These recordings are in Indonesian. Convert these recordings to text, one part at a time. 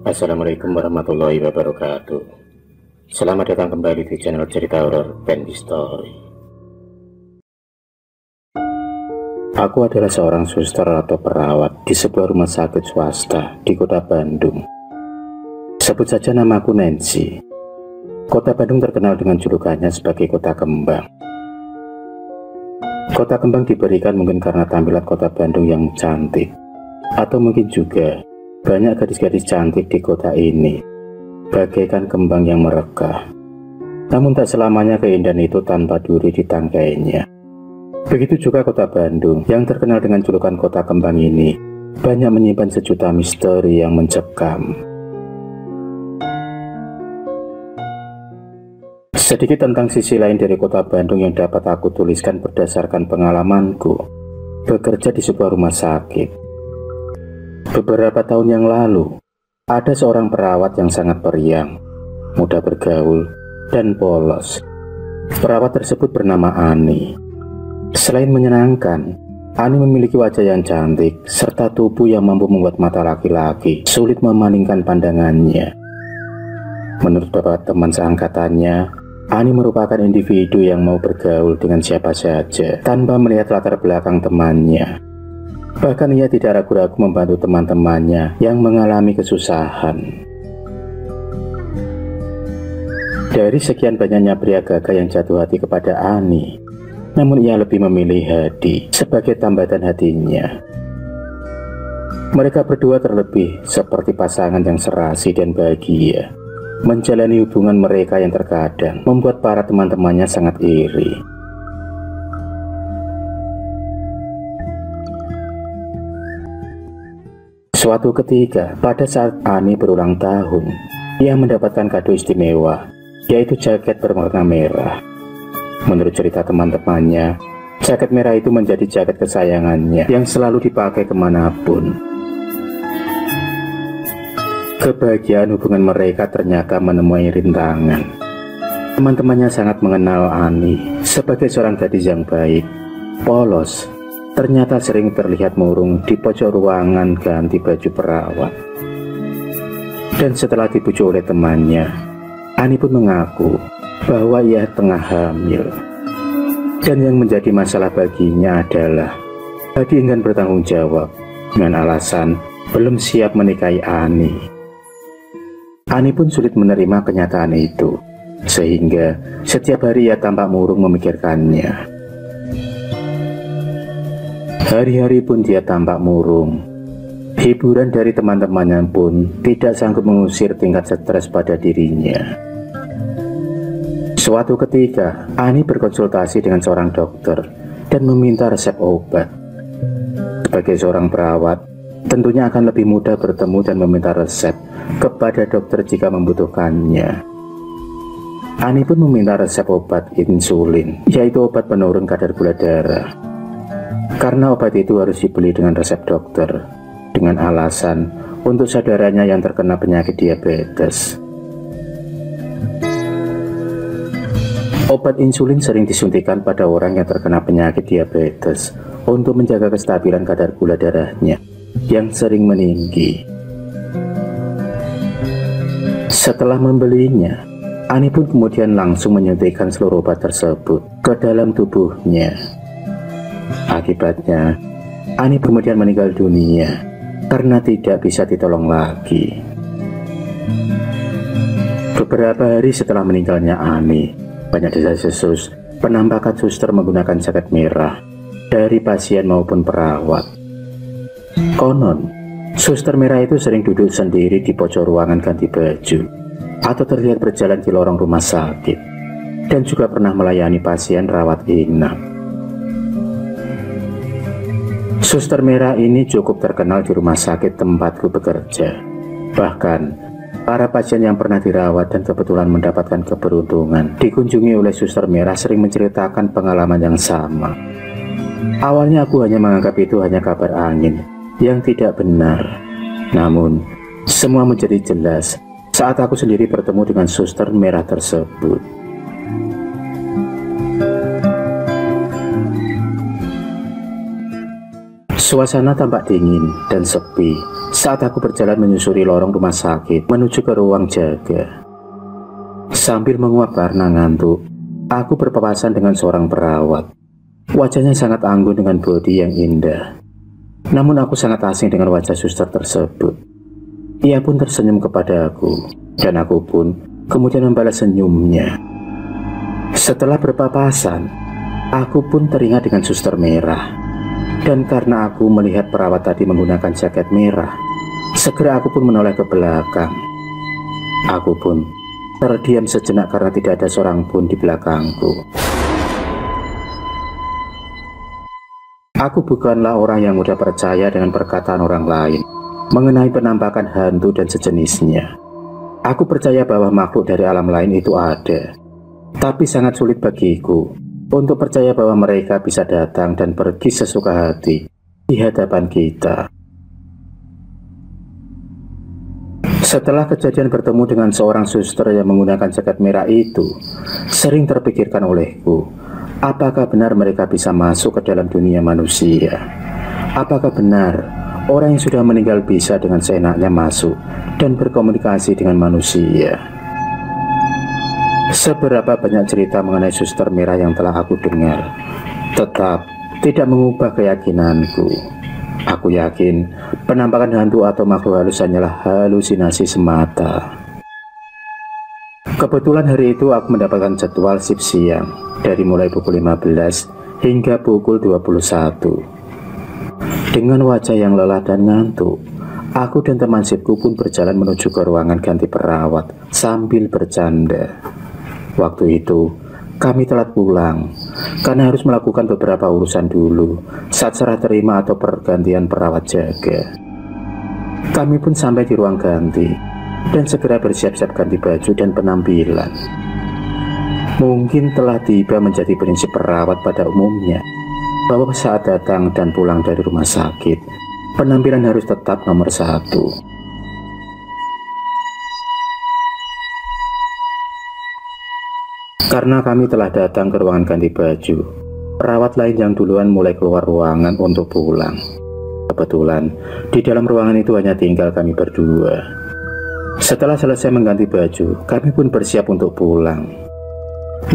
Assalamualaikum warahmatullahi wabarakatuh. Selamat datang kembali di channel cerita horor Bendy Story. Aku adalah seorang suster atau perawat di sebuah rumah sakit swasta di kota Bandung. Sebut saja namaku Nancy. Kota Bandung terkenal dengan julukannya sebagai kota kembang. Kota kembang diberikan mungkin karena tampilan kota Bandung yang cantik, atau mungkin juga banyak gadis-gadis cantik di kota ini, bagaikan kembang yang merekah. Namun tak selamanya keindahan itu tanpa duri di tangkainya. Begitu juga kota Bandung yang terkenal dengan julukan kota kembang ini, banyak menyimpan sejuta misteri yang mencekam. Sedikit tentang sisi lain dari kota Bandung yang dapat aku tuliskan berdasarkan pengalamanku bekerja di sebuah rumah sakit. Beberapa tahun yang lalu, ada seorang perawat yang sangat periang, mudah bergaul, dan polos. Perawat tersebut bernama Ani. Selain menyenangkan, Ani memiliki wajah yang cantik, serta tubuh yang mampu membuat mata laki-laki sulit memalingkan pandangannya. Menurut beberapa teman seangkatannya, Ani merupakan individu yang mau bergaul dengan siapa saja, tanpa melihat latar belakang temannya. Bahkan ia tidak ragu-ragu membantu teman-temannya yang mengalami kesusahan. Dari sekian banyaknya pria gagah yang jatuh hati kepada Ani, namun ia lebih memilih Hadi sebagai tambatan hatinya. Mereka berdua terlebih seperti pasangan yang serasi dan bahagia, menjalani hubungan mereka yang terkadang membuat para teman-temannya sangat iri. Suatu ketika, pada saat Ani berulang tahun, ia mendapatkan kado istimewa, yaitu jaket berwarna merah. Menurut cerita teman-temannya, jaket merah itu menjadi jaket kesayangannya yang selalu dipakai kemanapun. Kebahagiaan hubungan mereka ternyata menemui rintangan. Teman-temannya sangat mengenal Ani sebagai seorang gadis yang baik, polos, ternyata sering terlihat murung di pojok ruangan ganti baju perawat. Dan setelah dibujuk oleh temannya, Ani pun mengaku bahwa ia tengah hamil. Dan yang menjadi masalah baginya adalah Hadi enggan bertanggung jawab dengan alasan belum siap menikahi Ani. Ani pun sulit menerima kenyataan itu, sehingga setiap hari ia tampak murung memikirkannya. Hari-hari pun dia tampak murung. Hiburan dari teman-temannya pun tidak sanggup mengusir tingkat stres pada dirinya. Suatu ketika, Ani berkonsultasi dengan seorang dokter dan meminta resep obat. Sebagai seorang perawat, tentunya akan lebih mudah bertemu dan meminta resep kepada dokter jika membutuhkannya. Ani pun meminta resep obat insulin, yaitu obat penurun kadar gula darah. Karena obat itu harus dibeli dengan resep dokter, dengan alasan untuk saudaranya yang terkena penyakit diabetes. Obat insulin sering disuntikan pada orang yang terkena penyakit diabetes untuk menjaga kestabilan kadar gula darahnya yang sering meninggi. Setelah membelinya, Ani pun kemudian langsung menyuntikkan seluruh obat tersebut ke dalam tubuhnya. Akibatnya, Ani kemudian meninggal dunia karena tidak bisa ditolong lagi. Beberapa hari setelah meninggalnya Ani, banyak desas-desus penampakan suster menggunakan jaket merah dari pasien maupun perawat. Konon, suster merah itu sering duduk sendiri di pojok ruangan ganti baju atau terlihat berjalan di lorong rumah sakit, dan juga pernah melayani pasien rawat inap. Suster merah ini cukup terkenal di rumah sakit tempatku bekerja. Bahkan, para pasien yang pernah dirawat dan kebetulan mendapatkan keberuntungan dikunjungi oleh suster merah sering menceritakan pengalaman yang sama. Awalnya aku hanya menganggap itu hanya kabar angin yang tidak benar. Namun, semua menjadi jelas saat aku sendiri bertemu dengan suster merah tersebut. Suasana tampak dingin dan sepi saat aku berjalan menyusuri lorong rumah sakit menuju ke ruang jaga. Sambil menguap karena ngantuk, aku berpapasan dengan seorang perawat. Wajahnya sangat anggun dengan bodi yang indah. Namun aku sangat asing dengan wajah suster tersebut. Ia pun tersenyum kepada aku, dan aku pun kemudian membalas senyumnya. Setelah berpapasan, aku pun teringat dengan suster merah. Dan karena aku melihat perawat tadi menggunakan jaket merah, segera aku pun menoleh ke belakang. Aku pun terdiam sejenak karena tidak ada seorang pun di belakangku. Aku bukanlah orang yang mudah percaya dengan perkataan orang lain mengenai penampakan hantu dan sejenisnya. Aku percaya bahwa makhluk dari alam lain itu ada, tapi sangat sulit bagiku untuk percaya bahwa mereka bisa datang dan pergi sesuka hati di hadapan kita. Setelah kejadian bertemu dengan seorang suster yang menggunakan jaket merah itu, sering terpikirkan olehku, apakah benar mereka bisa masuk ke dalam dunia manusia? Apakah benar orang yang sudah meninggal bisa dengan seenaknya masuk dan berkomunikasi dengan manusia? Seberapa banyak cerita mengenai suster merah yang telah aku dengar, tetap tidak mengubah keyakinanku. Aku yakin penampakan hantu atau makhluk halus hanyalah halusinasi semata. Kebetulan hari itu aku mendapatkan jadwal shift siang dari mulai pukul 15 hingga pukul 21. Dengan wajah yang lelah dan ngantuk, aku dan teman shiftku pun berjalan menuju ke ruangan ganti perawat sambil bercanda. Waktu itu, kami telat pulang karena harus melakukan beberapa urusan dulu saat serah terima atau pergantian perawat jaga. Kami pun sampai di ruang ganti dan segera bersiap-siap ganti baju dan penampilan. Mungkin telah tiba menjadi prinsip perawat pada umumnya bahwa saat datang dan pulang dari rumah sakit, penampilan harus tetap nomor satu. Karena kami telah datang ke ruangan ganti baju, perawat lain yang duluan mulai keluar ruangan untuk pulang. Kebetulan, di dalam ruangan itu hanya tinggal kami berdua. Setelah selesai mengganti baju, kami pun bersiap untuk pulang.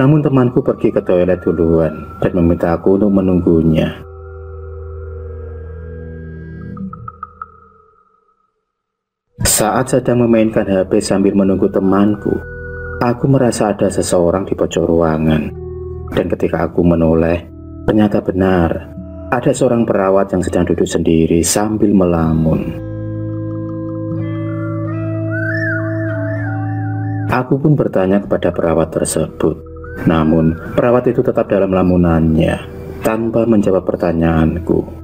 Namun temanku pergi ke toilet duluan dan meminta aku untuk menunggunya. Saat sedang memainkan HP sambil menunggu temanku, aku merasa ada seseorang di pojok ruangan, dan ketika aku menoleh, ternyata benar ada seorang perawat yang sedang duduk sendiri sambil melamun. Aku pun bertanya kepada perawat tersebut, namun perawat itu tetap dalam lamunannya tanpa menjawab pertanyaanku.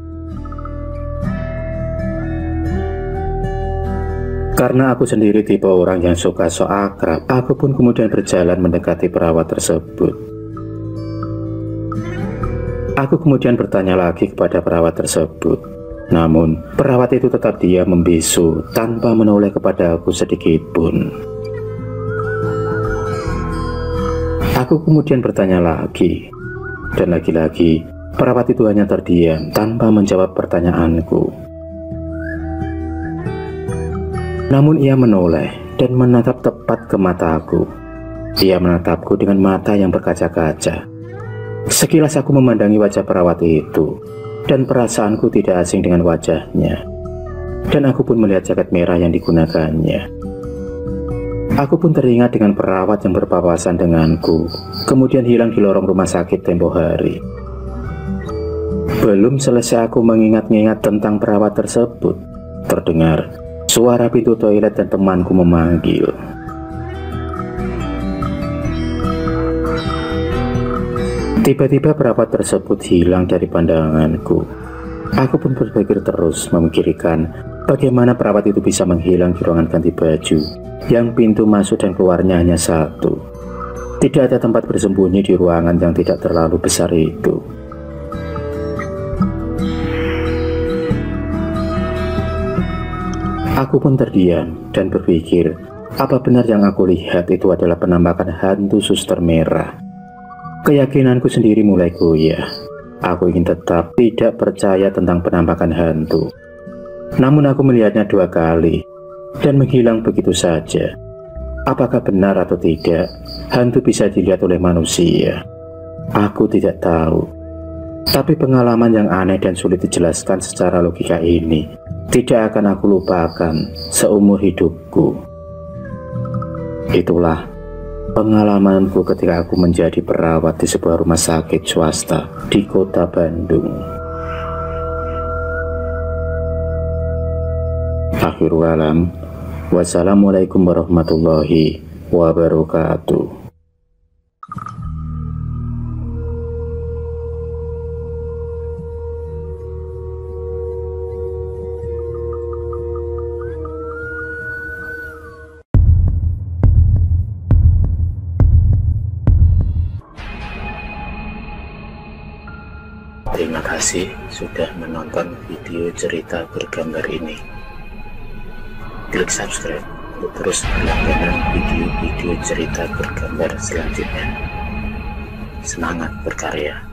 Karena aku sendiri tipe orang yang suka sok akrab, aku pun kemudian berjalan mendekati perawat tersebut. Aku kemudian bertanya lagi kepada perawat tersebut, namun perawat itu tetap diam membisu tanpa menoleh kepada aku sedikit pun. Aku kemudian bertanya lagi, dan lagi-lagi perawat itu hanya terdiam tanpa menjawab pertanyaanku. Namun ia menoleh dan menatap tepat ke mataku. Ia menatapku dengan mata yang berkaca-kaca. Sekilas aku memandangi wajah perawat itu, dan perasaanku tidak asing dengan wajahnya. Dan aku pun melihat jaket merah yang digunakannya. Aku pun teringat dengan perawat yang berpapasan denganku, kemudian hilang di lorong rumah sakit tempo hari. Belum selesai aku mengingat-ingat tentang perawat tersebut, terdengar suara pintu toilet dan temanku memanggil. Tiba-tiba perawat tersebut hilang dari pandanganku. Aku pun berpikir terus memikirkan bagaimana perawat itu bisa menghilang di ruangan ganti baju yang pintu masuk dan keluarnya hanya satu. Tidak ada tempat bersembunyi di ruangan yang tidak terlalu besar itu. Aku pun terdiam dan berpikir, apa benar yang aku lihat itu adalah penampakan hantu suster merah? Keyakinanku sendiri mulai goyah. Aku ingin tetap tidak percaya tentang penampakan hantu. Namun aku melihatnya 2 kali dan menghilang begitu saja. Apakah benar atau tidak, hantu bisa dilihat oleh manusia? Aku tidak tahu. Tapi pengalaman yang aneh dan sulit dijelaskan secara logika ini tidak akan aku lupakan seumur hidupku. Itulah pengalamanku ketika aku menjadi perawat di sebuah rumah sakit swasta di kota Bandung. Akhirul alam, wassalamualaikum warahmatullahi wabarakatuh. Terima kasih sudah menonton video cerita bergambar ini. Klik subscribe untuk terus berlangganan video-video cerita bergambar selanjutnya. Semangat berkarya.